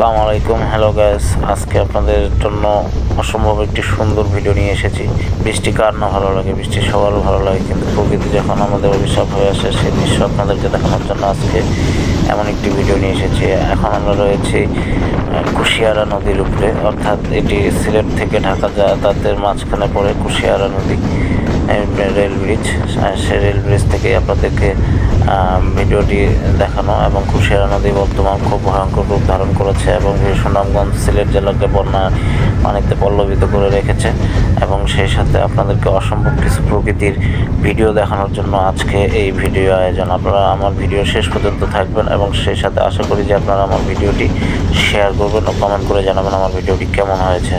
আসসালামু আলাইকুম। Hello guys, আজকে আপনাদের জন্য অসম্ভব একটি সুন্দর ভিডিও নিয়ে এসেছি। বৃষ্টি কার না ভালো লাগে, বৃষ্টি সবারও ভালো লাগে, কিন্তু প্রকৃতি যখন আমাদের অভিশাপ হয়ে আসে সেই দৃশ্য আপনাদেরকে দেখানোর জন্য আজকে এমন একটি ভিডিও নিয়ে এসেছি। এখন আমরা রয়েছি কুশিয়ারা নদীর উপরে, অর্থাৎ এটি সিলেট থেকে ঢাকা যাতায়াতের মাঝখানে পড়ে কুশিয়ারা নদী রেল ব্রিজ। সেই রেল ব্রিজ থেকে আপনাদেরকে ভিডিওটি দেখানো। এবং কুশিয়ারা নদী বর্তমান খুব ভয়ঙ্কর রূপ ধারণ করেছে এবং সুনামগঞ্জ সিলেট জেলাকে বন্যা পানিতে পল্লবিত করে রেখেছে। এবং সেই সাথে আপনাদেরকে অসম্ভব কিছু প্রকৃতির ভিডিও দেখানোর জন্য আজকে এই ভিডিও আয়োজন। আপনারা আমার ভিডিও শেষ পর্যন্ত থাকবেন এবং সেই সাথে আশা করি যে আপনারা আমার ভিডিওটি শেয়ার করবেন ও কমেন্ট করে জানাবেন আমার ভিডিওটি কেমন হয়েছে।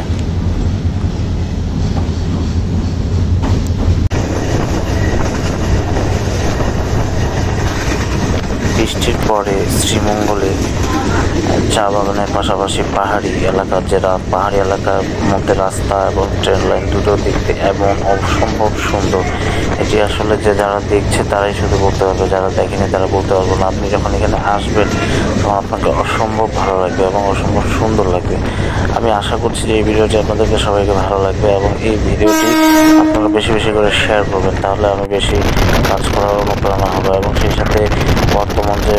বৃষ্টির পরে শ্রীমঙ্গলে চা বাগানের পাশাপাশি পাহাড়ি এলাকার মধ্যে রাস্তা এবং ট্রেন লাইন দুটো দেখতে এবং অসম্ভব সুন্দর। এটি আসলে যারা দেখছে তারাই শুধু বলতে পারবে, যারা দেখেনি তারা বলতে পারবে না। আপনি যখন এখানে আসবেন তখন আপনাকে অসম্ভব ভালো লাগবে এবং অসম্ভব সুন্দর লাগবে। আমি আশা করছি যে এই ভিডিওটি আপনাদেরকে সবাইকে ভালো লাগবে এবং এই ভিডিওটি আপনারা বেশি বেশি করে শেয়ার করবেন, তাহলে আমি বেশি কাজ করার অনুপ্রেরণা হবে। এবং সেই সাথে বর্তমান যে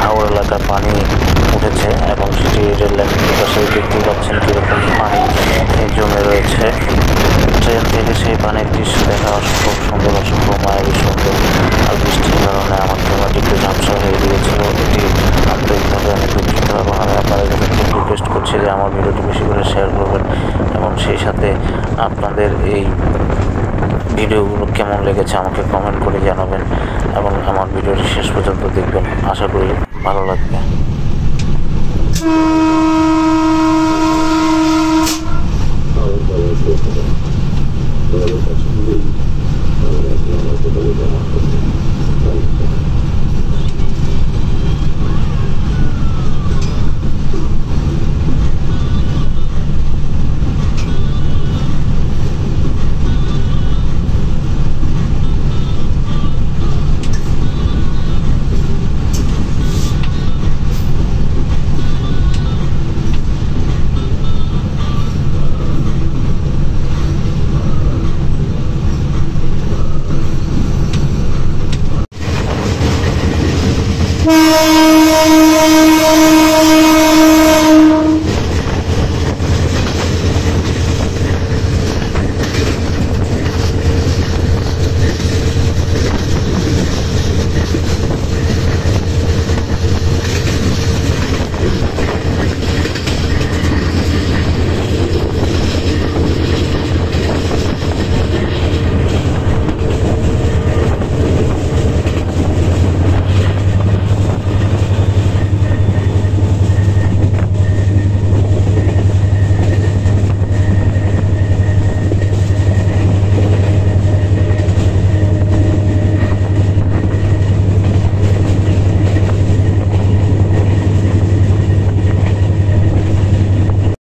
হাওড় এলাকার পানি উঠেছে এবং সেটি রেল লাইনের পাশে দেখতে পাচ্ছেন কীরকম পানি জমে রয়েছে। ট্রেন থেকে সেই পানির দৃশ্য দেখা অসম্ভব সুন্দর, অসম্ভব মায়াবী সুন্দর। আর বৃষ্টির কারণে আমার ক্যামেরাটি একটু ঝাপসা হয়ে গিয়েছিল, এটি আন্তরিকভাবে আমি দুঃখিত। এবং আমি আপনাদের কাছে খুব রিকোয়েস্ট করছি যে আমার ভিডিওটি বেশি করে শেয়ার করবেন এবং সেই সাথে আপনাদের এই ভিডিওগুলো কেমন লেগেছে আমাকে কমেন্ট করে জানাবেন এবং আমার ভিডিওটি শেষ পর্যন্ত দেখবেন। আশা করি ভালো লাগবে।